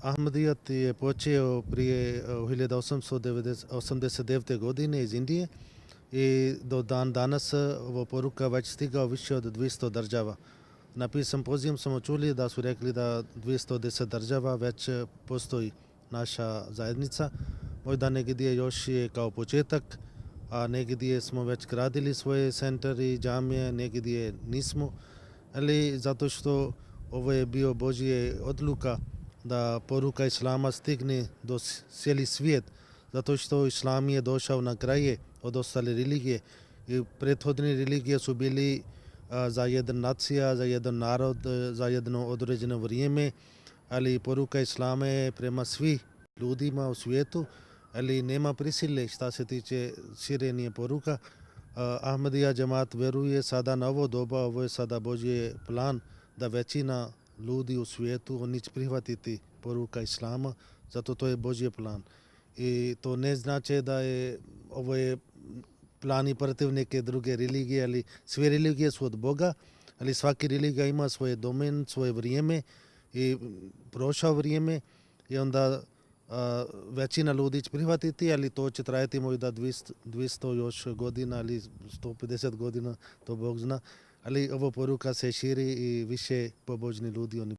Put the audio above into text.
Ahmadiyat je počeo prije 1889. godine iz Indije i do dan danas ova poruka već stigao više od 200 država. Na pisam pozivom smo čuli da su rekli da 210 država već postoji naša zajednica. Možda negdje još je kao početak, a negdje smo već gradili svoje centre i džamije, negdje nismo. Ali zato što ovo je bio Božje odluka da poruka Islama stigne do cijeli svijet, zato što Islam je došao na kraje od ostale religije i prethodne religije su bili za jedan nacija, za jedan narod, za jedno određeno vrijeme, ali poruka Islama je prema svih ljudima u svijetu, ali nema prisile šta se tiče širenja poruka. Ahmadija džemat veruje sada na ovo doba, ovo je sada Božji plan da većina ljudi u svijetu oni će prihvatiti poruka Islama, zato to je Božji plan. I to ne znači da je ovo je plan i protiv neke druge religije, ali sve religije su od Boga, ali svaki religija ima svoje domen, svoje vrijeme i prošao vrijeme i onda većina ljudi će prihvatiti, ali to će trajati možda 200 još godina ali 150 godina, to Bog zna. Ali ova poruka se širi i više pobožni ljudi oni